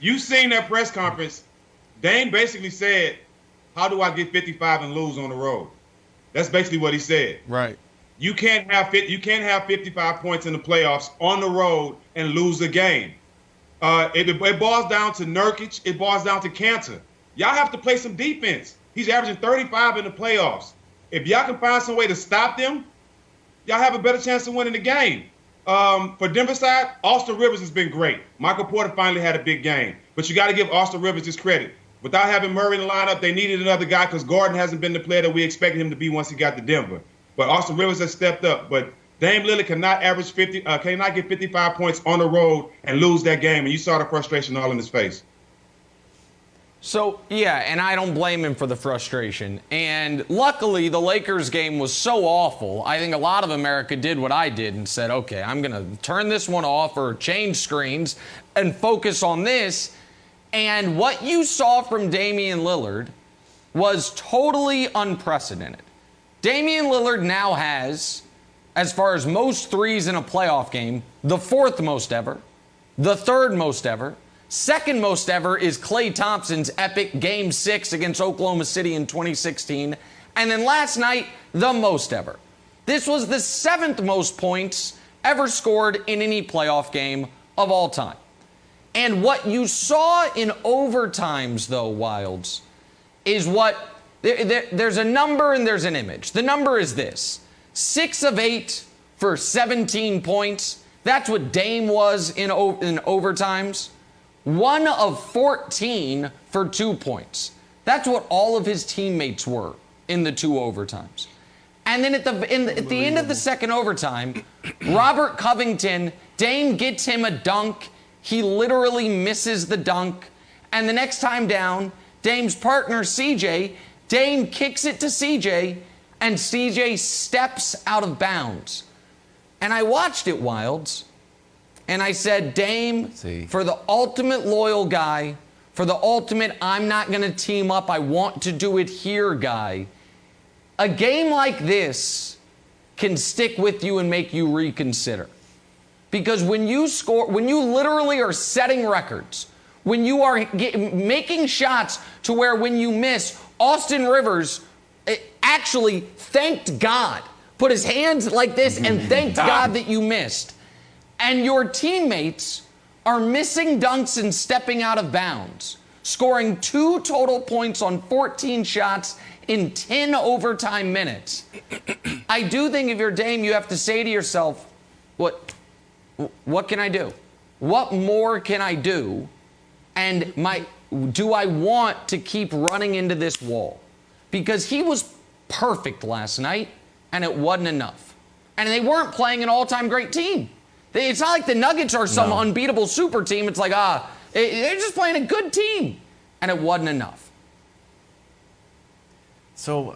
You seen that press conference. Dame basically said, how do I get 55 and lose on the road? That's basically what he said. Right. You can't have 55 points in the playoffs on the road and lose a game. It boils down to Nurkic. It boils down to Cantor. Y'all have to play some defense. He's averaging 35 in the playoffs. If y'all can find some way to stop them, y'all have a better chance of winning the game. For Denver side, Austin Rivers has been great. Michael Porter finally had a big game. But you got to give Austin Rivers his credit. Without having Murray in the lineup, they needed another guy because Gordon hasn't been the player that we expected him to be once he got to Denver. But Austin Rivers has stepped up. But Dame Lillard cannot get 55 points on the road and lose that game. And you saw the frustration all in his face. So, yeah, and I don't blame him for the frustration. And luckily, the Lakers game was so awful, I think a lot of America did what I did and said, okay, I'm going to turn this one off or change screens and focus on this. And what you saw from Damian Lillard was totally unprecedented. Damian Lillard now has, as far as most threes in a playoff game, the fourth most ever, the third most ever. Second most ever is Klay Thompson's epic Game 6 against Oklahoma City in 2016. And then last night, the most ever. This was the seventh most points ever scored in any playoff game of all time. And what you saw in overtimes, though, Wilds, is what there's a number and there's an image. The number is this: 6 of 8 for 17 points. That's what Dame was in overtimes. 1 of 14 for 2 points. That's what all of his teammates were in the 2 overtimes. And then at the end of the second overtime, Robert Covington, Dame gets him a dunk. He literally misses the dunk. And the next time down, Dame's partner, CJ, Dame kicks it to CJ, and CJ steps out of bounds. And I watched it, Wilds, and I said, Dame, for the ultimate loyal guy, for the ultimate I'm not going to team up, I want to do it here guy, a game like this can stick with you and make you reconsider. Because when you score, when you literally are setting records, when you are making shots to where when you miss, Austin Rivers actually thanked God, put his hands like this and thanked God that you missed. And your teammates are missing dunks and stepping out of bounds, scoring 2 total points on 14 shots in 10 overtime minutes. I do think if you're Dame, you have to say to yourself, what can I do? What more can I do? And do I want to keep running into this wall? Because he was perfect last night, and it wasn't enough. And they weren't playing an all-time great team. It's not like the Nuggets are some unbeatable super team. It's like, they're just playing a good team. And it wasn't enough. So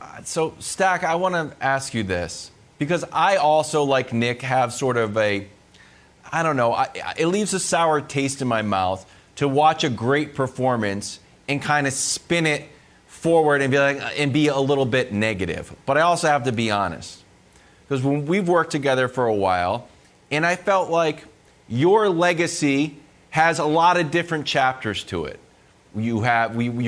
Stack, I want to ask you this. Because I also, like Nick, have sort of it leaves a sour taste in my mouth to watch a great performance and kind of spin it forward and be a little bit negative. But I also have to be honest. Because when we've worked together for a while, and I felt like your legacy has a lot of different chapters to it. You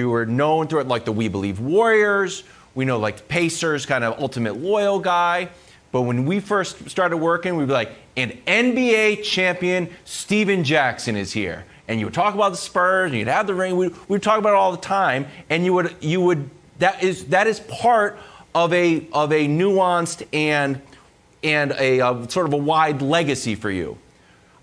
were known through it like the We Believe Warriors. We know like Pacers, kind of ultimate loyal guy. But when we first started working, we'd be like, an NBA champion, Steven Jackson is here. And you would talk about the Spurs, and you'd have the ring. We'd talk about it all the time. And that is part of a nuanced and a sort of a wide legacy for you.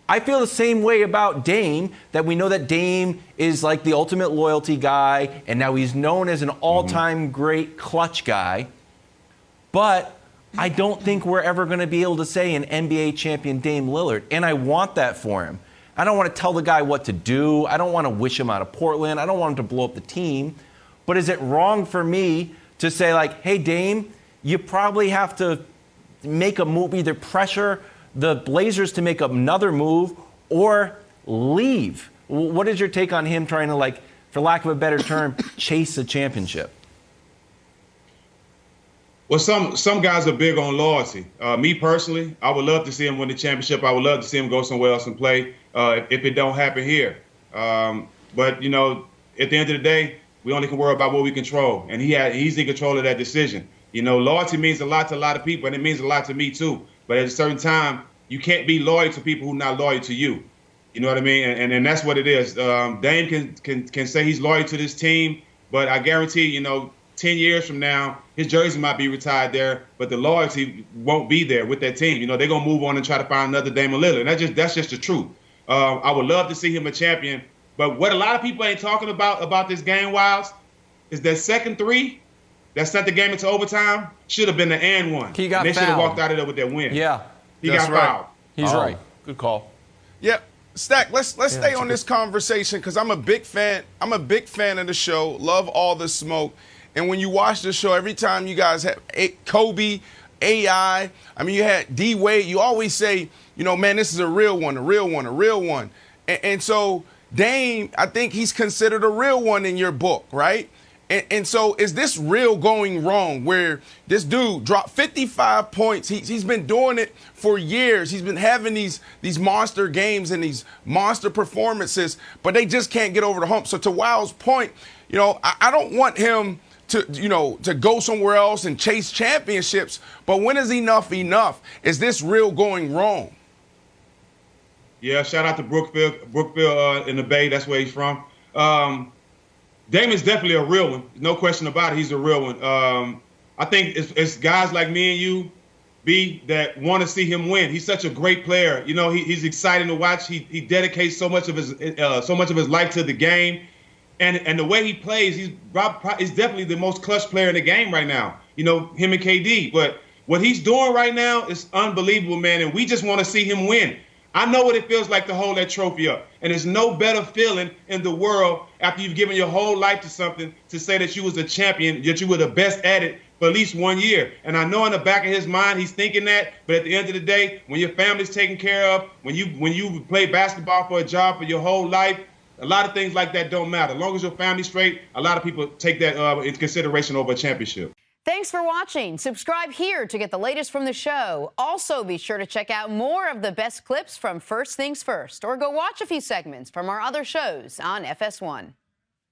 I feel the same way about Dame, that we know that Dame is like the ultimate loyalty guy, and now he's known as an all-time great clutch guy. But I don't think we're ever going to be able to say an NBA champion Dame Lillard, and I want that for him. I don't want to tell the guy what to do. I don't want to wish him out of Portland. I don't want him to blow up the team. But is it wrong for me to say, like, hey, Dame, you probably have to make a move, either pressure the Blazers to make another move or leave? What is your take on him trying to, like, for lack of a better term, chase a championship? Well, some guys are big on loyalty. Me personally, I would love to see him win the championship. I would love to see him go somewhere else and play if it don't happen here. But, you know, at the end of the day, we only can worry about what we control. And he's in control of that decision. You know, loyalty means a lot to a lot of people, and it means a lot to me too. But at a certain time, you can't be loyal to people who are not loyal to you. You know what I mean? And that's what it is. Dame can say he's loyal to this team, but I guarantee, you know, 10 years from now, his jersey might be retired there, but the loyalty won't be there with that team. You know, they're going to move on and try to find another Damian Lillard. And that's just the truth. I would love to see him a champion. But what a lot of people ain't talking about this game, Wilds, is that second three that sent the game into overtime should have been the and one. He got They should have fouled. walked out of there with that win. Yeah. He got fouled. He's right. Good call. Yep. Stack, let's stay on this conversation because I'm a big fan. I'm a big fan of the show. Love all the smoke. And when you watch the show, every time you guys have Kobe, AI, I mean, you had D Wade, you always say, you know, man, this is a real one, a real one, a real one. And so Dame, I think he's considered a real one in your book, right? And so is this real going wrong where this dude dropped 55 points? He's been doing it for years. He's been having these monster games and these monster performances, but they just can't get over the hump. So to Wild's point, you know, I don't want him to go somewhere else and chase championships, but when is enough enough? Is this real going wrong? Yeah, shout out to Brookfield in the Bay. That's where he's from. Damon's definitely a real one. No question about it. He's a real one. I think it's guys like me and you, B, that want to see him win. He's such a great player. You know, he's exciting to watch. He dedicates so much of his life to the game, and the way he plays, he's definitely the most clutch player in the game right now. You know, him and KD. But what he's doing right now is unbelievable, man. And we just want to see him win. I know what it feels like to hold that trophy up. And there's no better feeling in the world after you've given your whole life to something to say that you was a champion, that you were the best at it for at least 1 year. And I know in the back of his mind he's thinking that, but at the end of the day, when your family's taken care of, when you play basketball for a job for your whole life, a lot of things like that don't matter. As long as your family's straight, a lot of people take that into consideration over a championship. Thanks for watching. Subscribe here to get the latest from the show. Also, be sure to check out more of the best clips from First Things First, or go watch a few segments from our other shows on FS1.